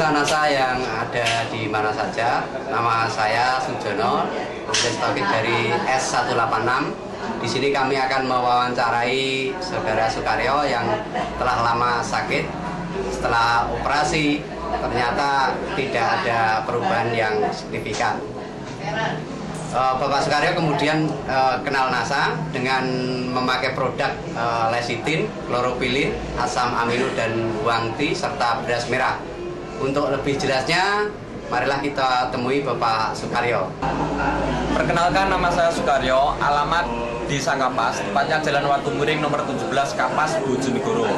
pemirsa NASA yang ada di mana saja, nama saya Sujono, penulis topik dari S186. Di sini kami akan mewawancarai Saudara Sukaryo yang telah lama sakit. Setelah operasi, ternyata tidak ada perubahan yang signifikan. Bapak Sukaryo kemudian kenal NASA dengan memakai produk lecitin, kloropilin, asam amino dan wangti serta beras merah. Untuk lebih jelasnya, marilah kita temui Bapak Sukaryo. Perkenalkan, nama saya Sukaryo, alamat Desa Kapas, tepatnya Jalan Watu Muring nomor 17 Kapas, Bojonegoro.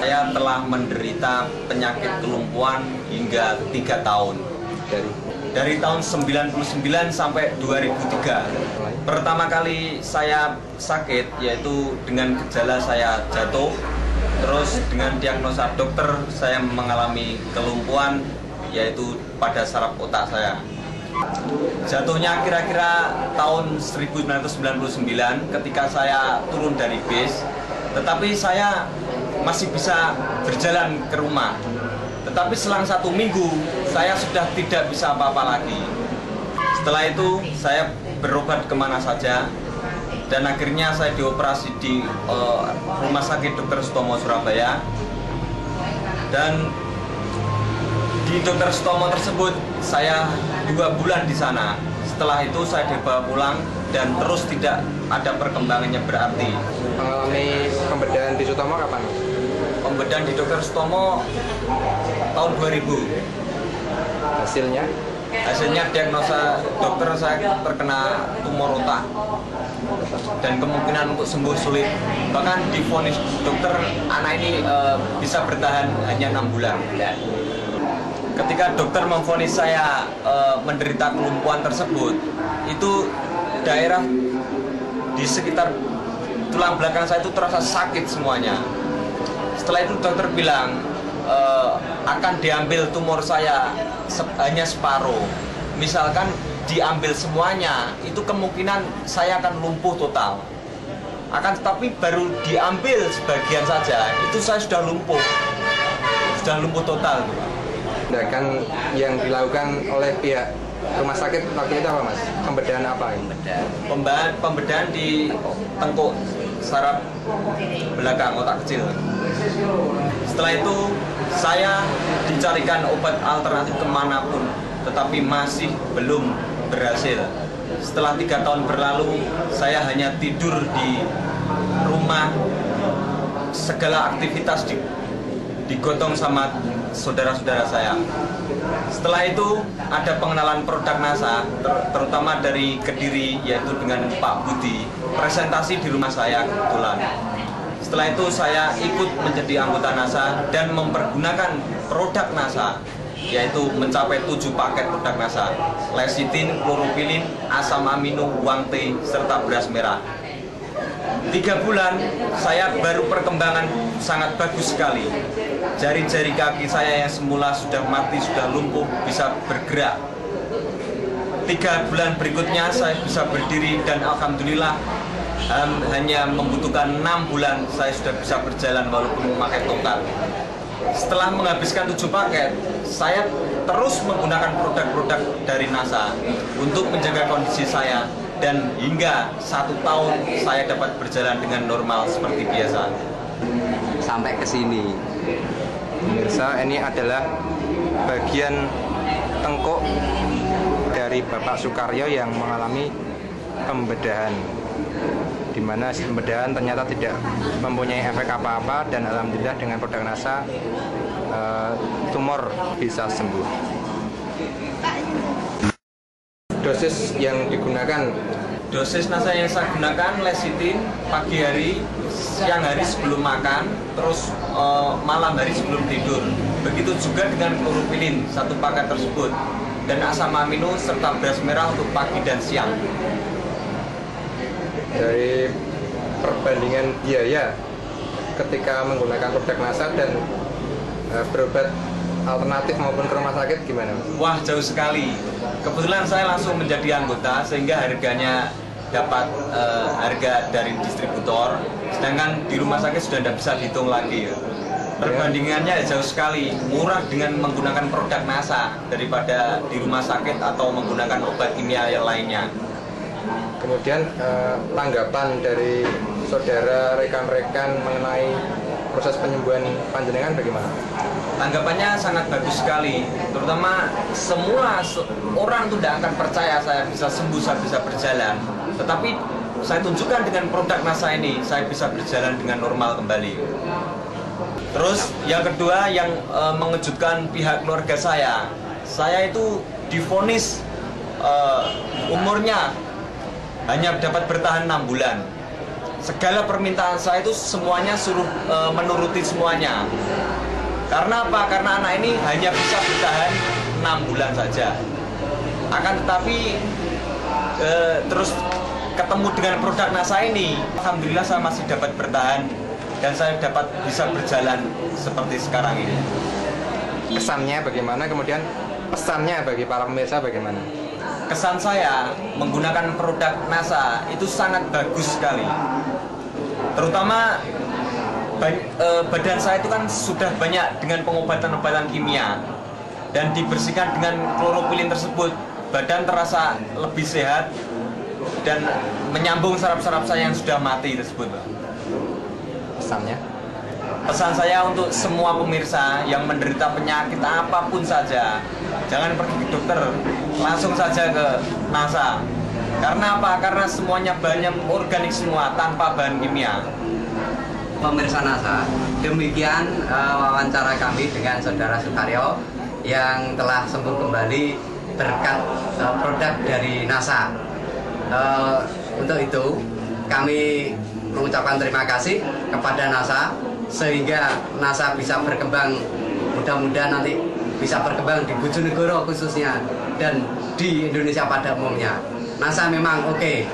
Saya telah menderita penyakit kelumpuhan hingga 3 tahun. Dari tahun 99 sampai 2003. Pertama kali saya sakit yaitu dengan gejala saya jatuh. Terus dengan diagnosa dokter saya mengalami kelumpuhan yaitu pada saraf otak saya. Jatuhnya kira-kira tahun 1999 ketika saya turun dari bis. Tetapi saya masih bisa berjalan ke rumah. Tetapi selang 1 minggu saya sudah tidak bisa apa-apa lagi. Setelah itu saya berobat kemana saja. Dan akhirnya saya dioperasi di Rumah Sakit Dr. Sutomo Surabaya. Dan di Dr. Sutomo tersebut saya 2 bulan di sana. Setelah itu saya dibawa pulang dan terus tidak ada perkembangannya berarti. Mengalami pembedahan di Sutomo kapan? Pembedahan di Dr. Sutomo tahun 2000. Hasilnya? Hasilnya diagnosa dokter saya terkena tumor otak dan kemungkinan untuk sembuh sulit. Bahkan divonis dokter anak ini bisa bertahan hanya 6 bulan. Ketika dokter memvonis saya menderita kelumpuhan tersebut, itu daerah di sekitar tulang belakang saya itu terasa sakit semuanya. Setelah itu dokter bilang akan diambil tumor saya hanya separuh. Misalkan diambil semuanya, itu kemungkinan saya akan lumpuh total. Akan tetapi baru diambil sebagian saja, itu saya sudah lumpuh total. Tindakan yang dilakukan oleh pihak rumah sakit waktu itu apa, Mas? Pembedahan apa ini? Pembedahan di tengkuk saraf belakang otak kecil. Setelah itu saya dicarikan obat alternatif kemanapun, tetapi masih belum berhasil. Setelah 3 tahun berlalu, saya hanya tidur di rumah. Segala aktivitas digotong sama saudara-saudara saya. Setelah itu ada pengenalan produk NASA, terutama dari Kediri, yaitu dengan Pak Budi, presentasi di rumah saya kebetulan. Setelah itu saya ikut menjadi anggota NASA dan mempergunakan produk NASA, yaitu mencapai 7 paket produk NASA: lecitin, kloropilin, asam amino, wangti, serta beras merah. 3 bulan saya baru perkembangan sangat bagus sekali. Jari-jari kaki saya yang semula sudah mati, sudah lumpuh, bisa bergerak. 3 bulan berikutnya saya bisa berdiri dan alhamdulillah hanya membutuhkan 6 bulan saya sudah bisa berjalan walaupun memakai tongkat. Setelah menghabiskan 7 paket, saya terus menggunakan produk-produk dari NASA untuk menjaga kondisi saya. Dan hingga 1 tahun saya dapat berjalan dengan normal seperti biasa. Sampai ke sini. Pemirsa, ini adalah bagian tengkuk dari Bapak Sukaryo yang mengalami pembedahan, di mana pembedahan ternyata tidak mempunyai efek apa-apa dan alhamdulillah dengan produk NASA tumor bisa sembuh. Dosis yang digunakan? Dosis NASA yang saya gunakan lecitin pagi hari, siang hari sebelum makan, terus malam hari sebelum tidur. Begitu juga dengan kloropilin 1 paket tersebut, dan asam amino serta beras merah untuk pagi dan siang. Dari perbandingan biaya ketika menggunakan produk NASA dan berobat alternatif maupun ke rumah sakit gimana, Mas? Wah, jauh sekali. Kebetulan saya langsung menjadi anggota sehingga harganya dapat harga dari distributor, sedangkan di rumah sakit sudah tidak bisa dihitung lagi. Perbandingannya jauh sekali, murah dengan menggunakan produk NASA daripada di rumah sakit atau menggunakan obat kimia yang lainnya. Kemudian tanggapan dari saudara, rekan-rekan mengenai proses penyembuhan panjenengan bagaimana? Tanggapannya sangat bagus sekali, terutama semua orang tuh tidak akan percaya saya bisa sembuh, saya bisa berjalan. Tetapi saya tunjukkan dengan produk NASA ini, saya bisa berjalan dengan normal kembali. Terus yang kedua yang mengejutkan pihak keluarga saya itu divonis umurnya hanya dapat bertahan 6 bulan. Segala permintaan saya itu semuanya suruh menuruti semuanya. Karena apa? Karena anak ini hanya bisa bertahan 6 bulan saja. Akan tetapi terus ketemu dengan produk NASA ini, alhamdulillah saya masih dapat bertahan dan saya dapat bisa berjalan seperti sekarang ini. Kesannya bagaimana? Kemudian pesannya bagi para pemirsa bagaimana? Kesan saya menggunakan produk NASA itu sangat bagus sekali. Terutama badan saya itu kan sudah banyak dengan pengobatan-obatan kimia dan dibersihkan dengan klorofilin tersebut. Badan terasa lebih sehat dan menyambung saraf-saraf saya yang sudah mati tersebut. Pesannya? Pesan saya untuk semua pemirsa yang menderita penyakit apapun saja, jangan pergi ke dokter, langsung saja ke NASA. Karena apa? Karena semuanya bahannya organik semua, tanpa bahan kimia. Pemirsa NASA, demikian wawancara kami dengan Saudara Sukaryo yang telah sembuh kembali berkat produk dari NASA. Untuk itu kami mengucapkan terima kasih kepada NASA sehingga NASA bisa berkembang, mudah-mudahan nanti bisa berkembang di Bojonegoro khususnya dan di Indonesia pada umumnya. NASA memang oke.